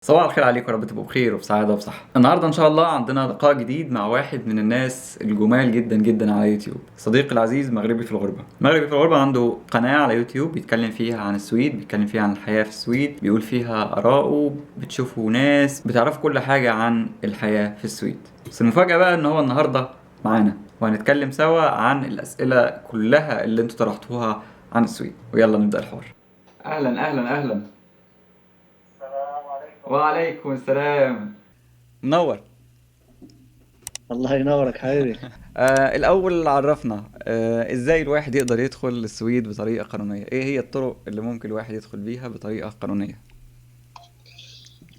صباح الخير عليكم، يا رب تبقوا بخير وفي سعادة وفي صحة. النهاردة إن شاء الله عندنا لقاء جديد مع واحد من الناس الجمال جدا جدا على يوتيوب، صديقي العزيز مغربي في الغربة. مغربي في الغربة عنده قناة على يوتيوب بيتكلم فيها عن السويد، بيتكلم فيها عن الحياة في السويد، بيقول فيها آراءه، بتشوفوا ناس بتعرفوا كل حاجة عن الحياة في السويد. بس المفاجأة بقى إن هو النهاردة معانا وهنتكلم سوا عن الأسئلة كلها اللي انتوا طرحتوها عن السويد، ويلا نبدأ الحوار. أهلا أهلا أهلا. السلام عليكم. وعليكم السلام. منور. الله ينورك حبيبي. الأول عرفنا إزاي الواحد يقدر يدخل السويد بطريقة قانونية، إيه هي الطرق اللي ممكن الواحد يدخل بيها بطريقة قانونية؟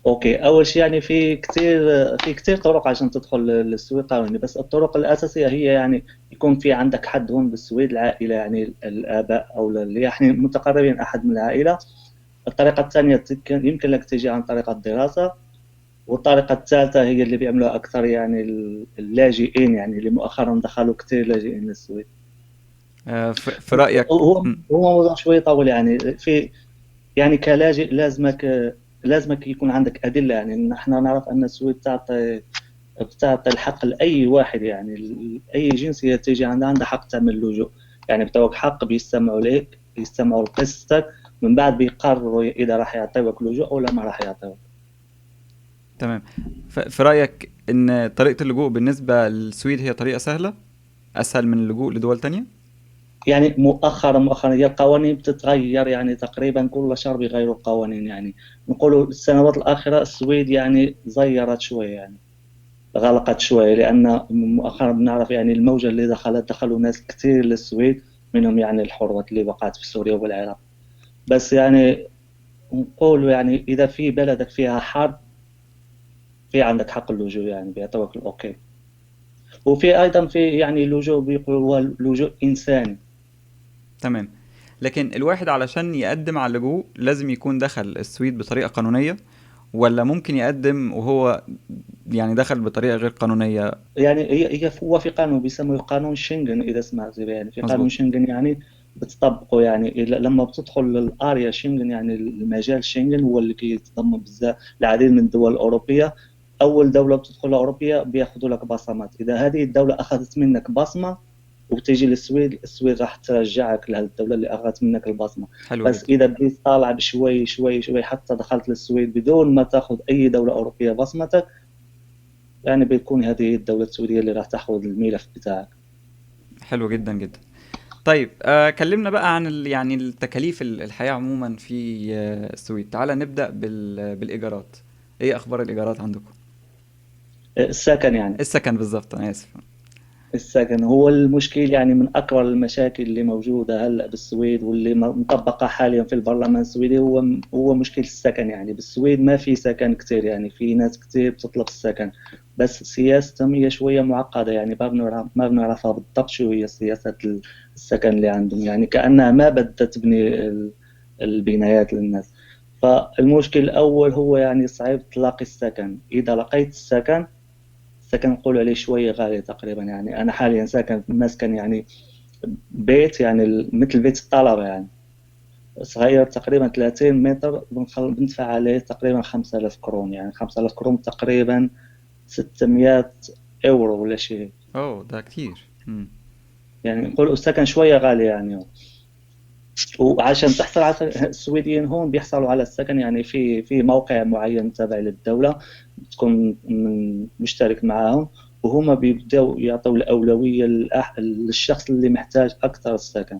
اوكي، اول شيء يعني في كثير طرق عشان تدخل للسويد قانوني، بس الطرق الاساسيه هي يعني يكون في عندك حد هون بالسويد، العائله يعني الاباء او اللي يعني متقربين احد من العائله. الطريقه الثانيه يمكن لك تجي عن طريق الدراسه. والطريقه الثالثه هي اللي بيعملوها اكثر يعني اللاجئين، يعني اللي مؤخرا دخلوا كثير لاجئين للسويد. في رأيك؟ هو هو موضوع شوي طول يعني. يعني كلاجئ لازمك يكون عندك أدلة، يعني نحن نعرف أن السويد بتعطي الحق لأي واحد، يعني أي جنسية تيجي عندها حق تعمل لجوء. يعني بتوك حق بيستمعوا لك، بيستمعوا لقصتك، من بعد بيقرروا إذا راح يعطيوك لجوء أو لا ما راح يعطيوك. تمام. في رأيك إن طريقة اللجوء بالنسبة للسويد هي طريقة سهلة، أسهل من اللجوء لدول تانية؟ يعني مؤخرا هي القوانين بتتغير، يعني تقريبا كل شهر بيغيروا القوانين. يعني نقولوا السنوات الأخيرة السويد يعني زيرت شوي، يعني غلقت شوي، لأن مؤخرا بنعرف يعني الموجة اللي دخلوا ناس كثير للسويد، منهم يعني الحروب اللي وقعت في سوريا والعراق. بس يعني نقول يعني إذا في بلدك فيها حرب، في عندك حق اللجوء، يعني بيعطوك الأوكي. وفي أيضا في يعني لجوء بيقولوا هو لجوء إنساني. تمام. لكن الواحد علشان يقدم على اللجوء لازم يكون دخل السويد بطريقة قانونية، ولا ممكن يقدم وهو يعني دخل بطريقة غير قانونية؟ يعني هو في قانون بيسموه قانون شنغن، إذا سمعت به. يعني في قانون مظبوط. شنغن يعني بتطبقه، يعني لما بتدخل للاريا شنغن، يعني المجال شنغن هو اللي يتضمن بزاف العديد من الدول الأوروبية. أول دولة بتدخل أوروبية بياخذوا لك بصمات، إذا هذه الدولة أخذت منك بصمة وبتيجي للسويد، السويد راح ترجعك لهذه الدولة اللي أخذت منك البصمة. حلو بس جدا. إذا بديت طالع بشوي شوي شوي حتى دخلت للسويد بدون ما تاخذ أي دولة أوروبية بصمتك، يعني بيكون هذه الدولة السعودية اللي راح تاخذ الملف بتاعك. حلو جدا جدا. طيب، كلمنا بقى عن يعني التكاليف الحياة عموما في السويد. تعالى نبدأ بالإيجارات. ايه أخبار الإيجارات عندكم؟ السكن يعني. السكن بالظبط، أنا آسف. السكن هو المشكل، يعني من أكبر المشاكل اللي موجودة هلأ بالسويد، واللي مطبقة حاليا في البرلمان السويدي، هو مشكلة السكن. يعني بالسويد ما في سكن كتير، يعني في ناس كتير بتطلب السكن، بس سياستهم هي شوية معقدة. يعني ما بنعرفها بالضبط شو هي سياسة السكن اللي عندهم، يعني كأنها ما بدها تبني البنايات للناس. فالمشكل الأول هو يعني صعب تلاقي السكن. إذا لقيت السكن نقول عليه شوية غالي تقريبا. يعني أنا حاليا ساكن في مسكن، يعني بيت يعني مثل بيت الطلبة، يعني صغير تقريبا 30 متر، بندفع عليه تقريبا 5000 كرون. يعني 5000 كرون تقريبا 600 يورو ولا شيء. اوه، ده كتير. يعني نقول السكن شوية غالي يعني. وعشان تحصل على السويديين هون بيحصلوا على السكن، يعني في موقع معين تابع للدولة، بتكون مشترك معاهم، وهم بيبدأوا يعطوا الأولوية للشخص اللي محتاج أكثر السكن.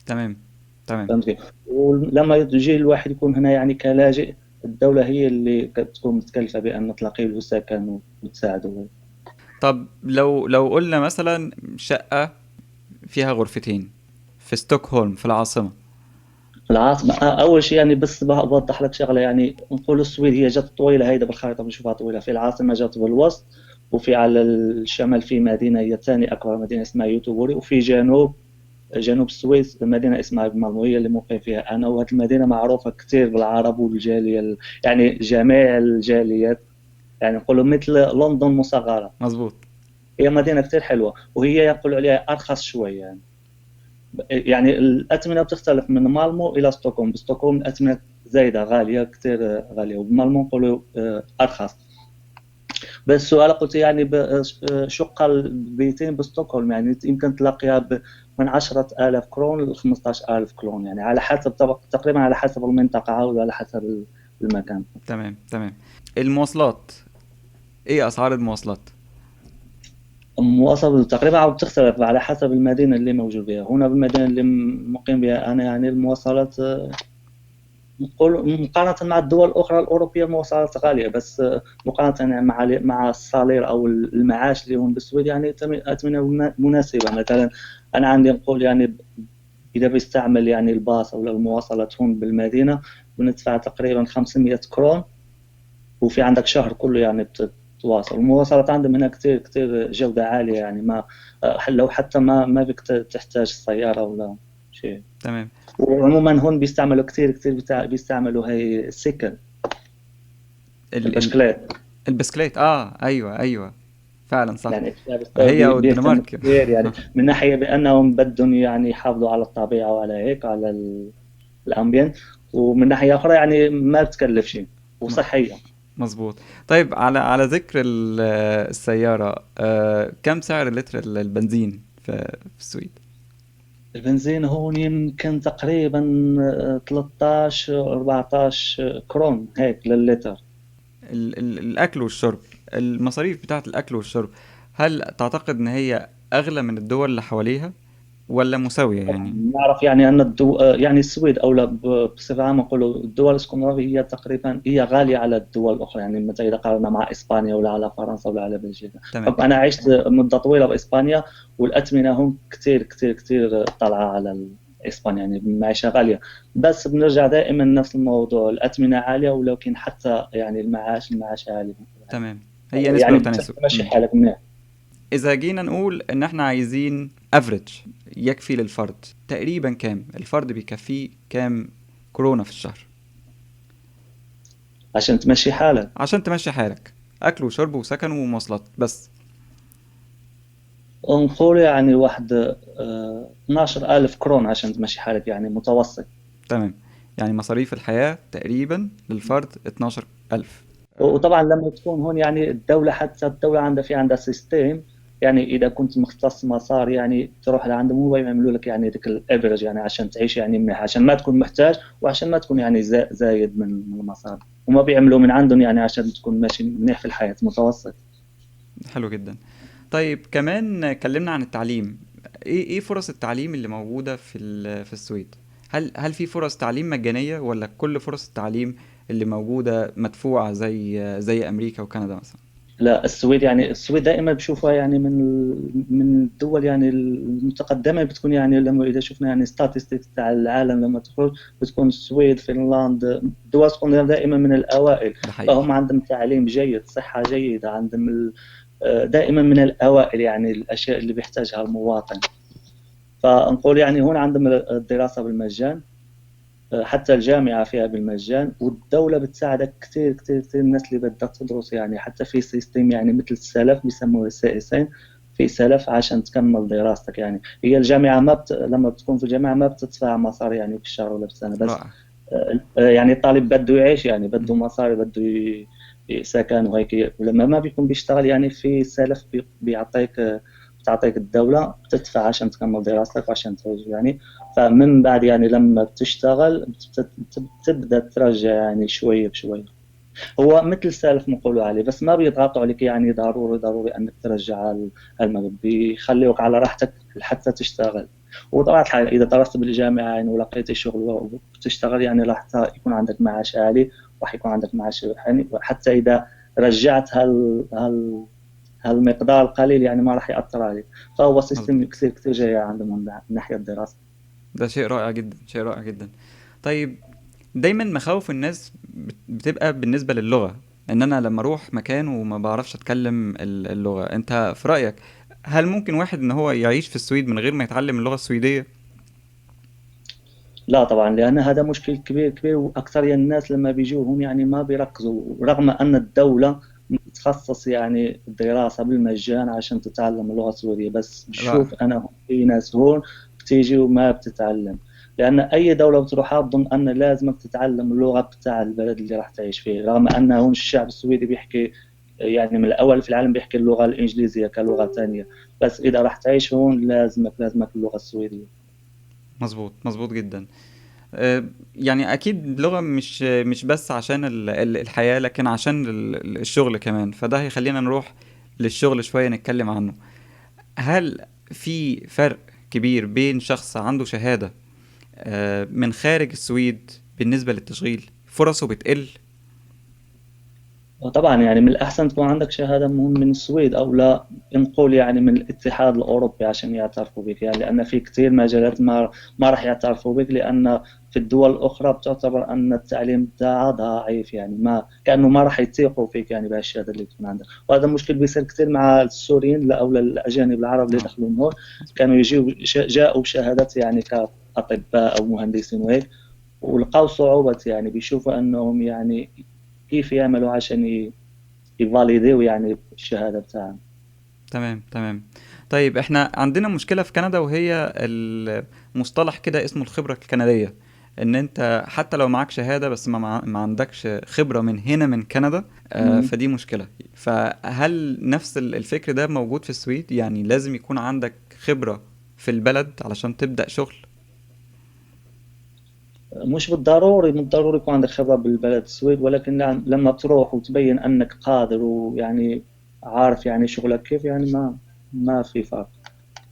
تمام تمام. فهمت كيف؟ ولما يجي الواحد يكون هنا يعني كلاجئ، الدولة هي اللي تكون متكلفة بأن تلاقي له سكن وتساعده. طب لو قلنا مثلا شقة فيها غرفتين في ستوكهولم في العاصمة. العاصمة أول شيء يعني، بس بوضح لك شغلة. يعني نقول السويد هي جت طويلة، هيدا بالخريطة بنشوفها طويلة. في العاصمة جت بالوسط، وفي على الشمال في مدينة هي ثاني أكبر مدينة اسمها يوتوبوري، وفي جنوب السويد مدينة اسمها مالمو، هي اللي مقيم فيها أنا. وهذه المدينة معروفة كثير بالعرب والجالية يعني جميع الجاليات، يعني نقولوا مثل لندن مصغرة. مظبوط. هي مدينة كثير حلوة، وهي يقول عليها أرخص شوي يعني. يعني الأثمنة بتختلف من مالمو إلى ستوكهولم. بستوكهولم الأثمنة زايدة غالية كتير، غالية، وبنورمالمون نقولوا أرخص. بس السؤال قلت يعني شقة البيتين بستوكهولم يعني يمكن تلاقيها من 10,000 كرون ل 15,000 كرون، يعني على حسب تقريبا على حسب المنطقة وعلى حسب المكان. تمام تمام. المواصلات، ايه اسعار المواصلات؟ المواصلات تقريبا عم تختلف على حسب المدينة اللي موجود بها. هنا بالمدينة اللي مقيم بها أنا يعني المواصلات نقول مقارنة مع الدول الأخرى الأوروبية المواصلات غالية، بس مقارنة يعني مع الصالير أو المعاش اللي هون بالسويد يعني أثمنة مناسبة. مثلا أنا عندي نقول يعني إذا بيستعمل يعني الباص أو المواصلات هون بالمدينة بندفع تقريبا 500 كرون، وفي عندك شهر كله يعني بتتواصل. المواصلات عندهم هنا كتير كتير جودة عالية، يعني ما لو حتى ما بك تحتاج السيارة ولا شيء. تمام. وعموما هون بيستعملوا كتير كتير بيستعملوا هي السيكل، ال البشكلات. البسكليت، ايوه ايوه، فعلا صح. يعني هي او بيهتموا الدنمارك. كثير يعني من ناحية بأنهم بدهم يعني يحافظوا على الطبيعة وعلى هيك على الأمبيانت، ومن ناحية أخرى يعني ما بتكلف شيء م- وصحية. مظبوط. طيب على ذكر السيارة، كم سعر لتر البنزين في السويد؟ البنزين هون يمكن تقريبا 13 14 كرون هيك للتر. الاكل والشرب، المصاريف بتاعت الاكل والشرب، هل تعتقد ان هي اغلى من الدول اللي حواليها ولا مساوية يعني؟ نعرف يعني أن يعني السويد أو لا بصفة عامة نقولوا الدول الاسكندنافية هي تقريبا هي غالية على الدول الأخرى، يعني مثلا إذا قارنا مع إسبانيا ولا على فرنسا ولا على بلجيكا. تمام. طب أنا عشت مدة طويلة بإسبانيا، والأثمنة هم كتير كتير كتير طالعة على إسبانيا، يعني المعيشة غالية. بس بنرجع دائما نفس الموضوع، الأثمنة عالية ولكن حتى يعني المعاش عالي تمام. هي نسبة يعني وتناسب. بتمشي حالك منيح. اذا جينا نقول ان احنا عايزين افريج يكفي للفرد، تقريبا كام الفرد بيكفيه كام كورونا في الشهر عشان تمشي حالك عشان تمشي حالك، اكل وشرب وسكن ومواصلات بس؟ نقول يعني واحد 12,000 كرون عشان تمشي حالك يعني متوسط. تمام. يعني مصاريف الحياة تقريبا للفرد 12,000. وطبعا لما تكون هون يعني الدولة، حتى الدولة عندها سيستم، يعني إذا كنت مختص مصاري يعني تروح لعندهم هو يعملوا لك يعني ذيك الافرج يعني عشان تعيش يعني منيح، عشان ما تكون محتاج وعشان ما تكون يعني زايد من المصاري. وما بيعملوا من عندهم يعني عشان تكون ماشي منيح في الحياة متوسط. حلو جدا. طيب كمان اتكلمنا عن التعليم، ايه فرص التعليم اللي موجودة في السويد؟ هل في فرص تعليم مجانية ولا كل فرص التعليم اللي موجودة مدفوعة زي امريكا وكندا مثلا؟ لا، السويد يعني السويد دائما بشوفها يعني من الدول يعني المتقدمه بتكون، يعني لما اذا شفنا يعني ستاتستكس تاع العالم لما تخرج بتكون السويد، فنلاند، دول تكون دائما من الاوائل. ده حقيقي. فهم عندهم تعليم جيد، صحه جيده، عندهم دائما من الاوائل يعني الاشياء اللي بيحتاجها المواطن. فنقول يعني هون عندهم الدراسه بالمجان، حتى الجامعة فيها بالمجان، والدولة بتساعدك كثير كثير كثير. الناس اللي بدها تدرس يعني حتى في سيستم يعني مثل السلف بيسموه السي اس ان، في سلف عشان تكمل دراستك. يعني هي الجامعة لما بتكون في الجامعة ما بتدفع مصاري يعني بالشهر ولا بالسنة، بس رائع. يعني الطالب بده يعيش، يعني مم. بده مصاري، بده سكن وهيك. ولما ما بيكون بيشتغل يعني في سلف بتعطيك الدولة، بتدفع عشان تكمل دراستك وعشان ترجع يعني. فمن بعد يعني لما بتشتغل بتبدأ ترجع يعني شوية بشوية. هو مثل سالف نقولوا عليه، بس ما بيضغطوا عليك يعني ضروري ضروري انك ترجع المبلغ، بيخليوك على راحتك حتى تشتغل. وطبعا الحال اذا درست بالجامعه يعني ولقيت شغل وبتشتغل يعني راح يكون عندك معاش عالي، راح يكون عندك معاش يعني حتى اذا رجعت هالمقدار القليل يعني ما راح ياثر عليك. فهو سيستم مظبوط. كثير كثير جاي عندهم من ناحيه الدراسه. ده شيء رائع جدا، شيء رائع جدا. طيب دايما مخاوف الناس بتبقى بالنسبة للغة، ان انا لما اروح مكان وما بعرفش اتكلم اللغة. انت في رأيك هل ممكن واحد ان هو يعيش في السويد من غير ما يتعلم اللغة السويدية؟ لا طبعا، لان هذا مشكل كبير كبير، واكثر الناس لما بيجوهم يعني ما بيركزوا، رغم ان الدوله تخصص يعني الدراسه بالمجان عشان تتعلم اللغه السوريه، بس رائع. بشوف انا في ناس هون بتيجي وما بتتعلم. لأن أي دولة بتروحها بظن أن لازمك تتعلم اللغة بتاع البلد اللي راح تعيش فيه، رغم أن هون الشعب السويدي بيحكي يعني من الأول في العالم بيحكي اللغة الإنجليزية كلغة ثانية، بس إذا راح تعيش هون لازمك اللغة السويدية. مظبوط، مظبوط جدا. يعني اكيد لغة مش بس عشان الحياة، لكن عشان الشغل كمان، فده هيخلينا نروح للشغل شوية نتكلم عنه. هل في فرق كبير بين شخص عنده شهادة من خارج السويد بالنسبة للتشغيل؟ فرصه بتقل؟ وطبعا يعني من الأحسن تكون عندك شهادة من السويد أو لا نقول يعني من الاتحاد الأوروبي عشان يعترفوا بك، يعني لأن في كثير مجالات ما راح يعترفوا بك، لأن في الدول الأخرى بتعتبر أن التعليم بتاعها ضعيف، يعني ما كأنه ما راح يثيقوا فيك يعني بهالشهادة اللي تكون عندك. وهذا مشكل بيصير كثير مع السوريين أو الأجانب العرب اللي اه، دخلوا من هون، مظبوط. كانوا جاءوا بشهادات يعني كأطباء أو مهندسين وهيك، ولقوا صعوبة، يعني بيشوفوا أنهم يعني كيف يعملوا عشان يفاليديو يعني الشهادة بتاعنا. تمام، تمام. طيب احنا عندنا مشكلة في كندا، وهي المصطلح كده اسمه الخبرة الكندية. ان انت حتى لو معاك شهادة بس ما عندكش خبرة من هنا من كندا، مم. فدي مشكلة. فهل نفس الفكر ده موجود في السويد؟ يعني لازم يكون عندك خبرة في البلد علشان تبدأ شغل؟ مش بالضروري يكون عندك خبرة بالبلد السويد، ولكن لما بتروح وتبين أنك قادر ويعني عارف يعني شغلك كيف، يعني ما في فرق.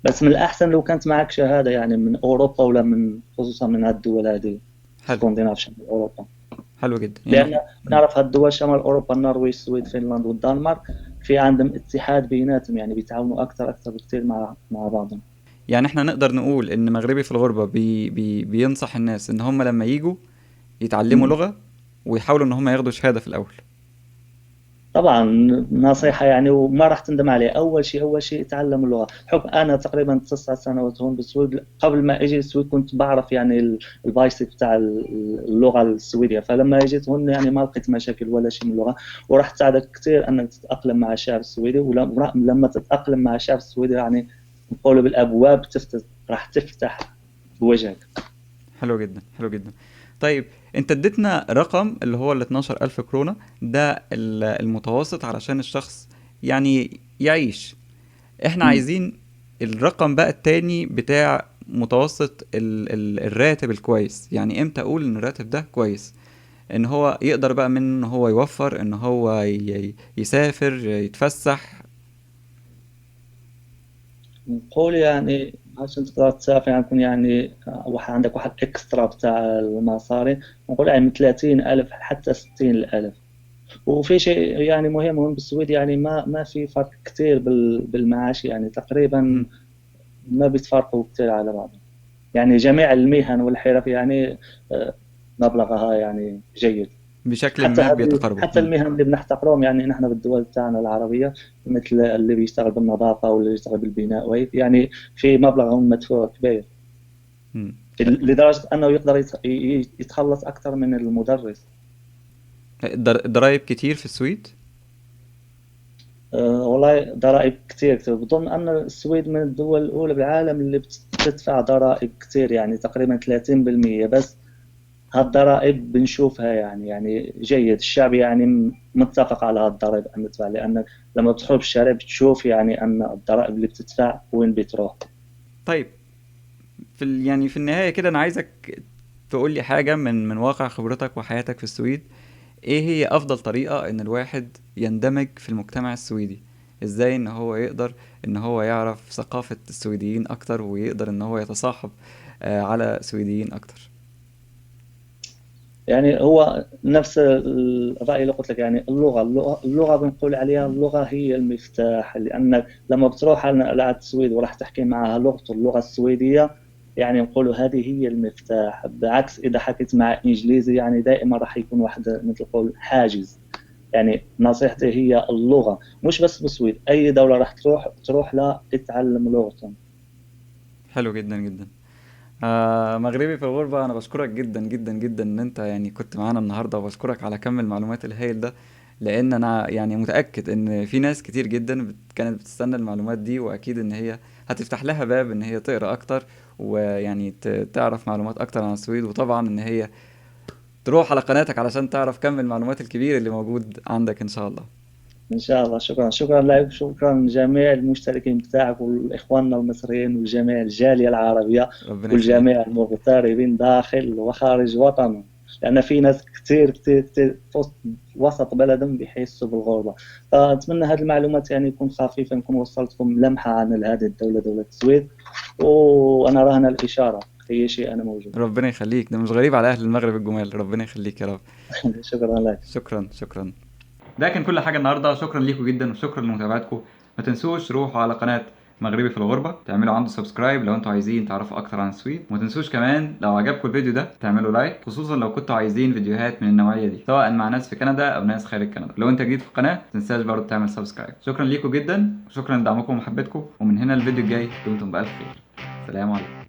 بس من الأحسن لو كانت معك شهادة يعني من أوروبا، ولا خصوصا من هالدول هذه، حلو. اسكندناف، شمال أوروبا. حلو جدا يعني لأن مم. بنعرف هالدول شمال أوروبا، النرويج، السويد، فنلند، والدنمارك، في عندهم اتحاد بيناتهم، يعني بيتعاونوا أكثر بكثير مع بعضهم. يعني احنا نقدر نقول ان مغربي في الغربة بينصح الناس ان هم لما يجوا يتعلموا لغة، ويحاولوا ان هم ياخدوا شهادة في الاول. طبعا نصيحة يعني وما راح تندم عليه. أول شيء اتعلم اللغة. بحكم أنا تقريبا 9 سنوات هون بالسويد، قبل ما أجي السويد كنت بعرف يعني البايسك بتاع اللغة السويدية، فلما جيت هون يعني ما لقيت مشاكل ولا شيء من اللغة، وراح تساعدك كثير أنك تتأقلم مع الشعب السويدي. ولما تتأقلم مع الشعب السويدي يعني نقولوا بالأبواب راح تفتح بوجهك. حلو جدا، حلو جدا. طيب انت اديتنا رقم اللي هو ال 12,000 كورونا، ده المتوسط علشان الشخص يعني يعيش. احنا مم. عايزين الرقم بقى التاني بتاع متوسط الراتب الكويس. يعني امتى اقول ان الراتب ده كويس؟ ان هو يقدر بقى من ان هو يوفر، ان هو يسافر، يتفسح. نقول يعني عشان تقدر تسافر يعني يكون يعني عندك واحد اكسترا بتاع المصاري، نقول يعني من 30,000 حتى 60,000. وفي شيء يعني مهم هون بالسويد، يعني ما في فرق كثير بالمعاش، يعني تقريبا مم. ما بيتفرقوا كثير على بعض. يعني جميع المهن والحرف يعني مبلغها يعني جيد. بشكل ما بيتقاربوا. حتى المهن اللي بنحتقرهم يعني نحن بالدول تاعنا العربية، مثل اللي بيشتغل بالنظافة واللي بيشتغل بالبناء وهيك، يعني في مبلغ مدفوع كبير، مم. لدرجة أنه يقدر يتخلص أكثر من المدرس. الضرايب كتير في السويد؟ والله ضرائب كثير كثير. بظن أن السويد من الدول الأولى بالعالم اللي بتدفع ضرائب كثير، يعني تقريبا 30%. بس هالضرائب بنشوفها يعني جيد، الشعب يعني متفق على هالضرائب أن ندفع، لأن لما بتدخل بالشارع بتشوف يعني أن الضرائب اللي بتدفع وين بتروح. طيب يعني في النهاية كده أنا عايزك تقول لي حاجة من واقع خبرتك وحياتك في السويد. إيه هي أفضل طريقة إن الواحد يندمج في المجتمع السويدي؟ إزاي إن هو يقدر إن هو يعرف ثقافة السويديين أكتر، ويقدر إن هو يتصاحب على سويديين أكتر؟ يعني هو نفس الرأي اللي قلت لك، يعني اللغة بنقول عليها اللغة هي المفتاح، لأن لما بتروح على السويد وراح تحكي معها لغته اللغة السويدية، يعني نقولوا هذه هي المفتاح. بعكس إذا حكيت مع إنجليزي يعني دائما راح يكون واحد مثل قول حاجز. يعني نصيحتي هي اللغة، مش بس بالسويد، أي دولة راح تروح لا اتعلم لغتهم. حلو جدا جدا. مغربي في الغربة، أنا بشكرك جدا جدا جدا إن أنت يعني كنت معانا النهاردة، وبشكرك على كم المعلومات الهائل ده. لأن أنا يعني متأكد إن في ناس كتير جدا كانت بتستنى المعلومات دي، وأكيد إن هي هتفتح لها باب إن هي تقرأ أكتر، ويعني تعرف معلومات اكتر عن السويد، وطبعا ان هي تروح على قناتك علشان تعرف كم المعلومات الكبير اللي موجود عندك ان شاء الله. إن شاء الله. شكرا لك، شكرا لجميع المشتركين بتاعك والإخواننا المصريين وجميع الجالية العربية ربنا يخليك. والجميع المغتربين داخل وخارج وطنهم، لأن في ناس كتير كتير كتير في وسط بلدهم بيحسوا بالغربة. فأتمنى هذه المعلومات يعني يكون خفيفة، نكون وصلتكم لمحة عن هذه الدولة، دولة السويد، وأنا راهن الإشارة أي شيء أنا موجود. ربنا يخليك، ده مش غريب على اهل المغرب الجمال. ربنا يخليك يا رب. شكرا لك. شكرا. ده كان كل حاجه النهارده. شكرا ليكم جدا وشكرا لمتابعتكم. ما تنسوش تروحوا على قناه مغربي في الغربه، تعملوا عنده سبسكرايب لو انتوا عايزين تعرفوا اكتر عن السويد. وما تنسوش كمان لو عجبكم الفيديو ده تعملوا لايك، خصوصا لو كنتوا عايزين فيديوهات من النوعيه دي سواء مع ناس في كندا او ناس خارج كندا. لو انت جديد في القناه ما تنساش برضه تعمل سبسكرايب. شكرا ليكم جدا وشكرا لدعمكم ومحبتكم، ومن هنا الفيديو الجاي دمتم بالف خير. سلام عليكم.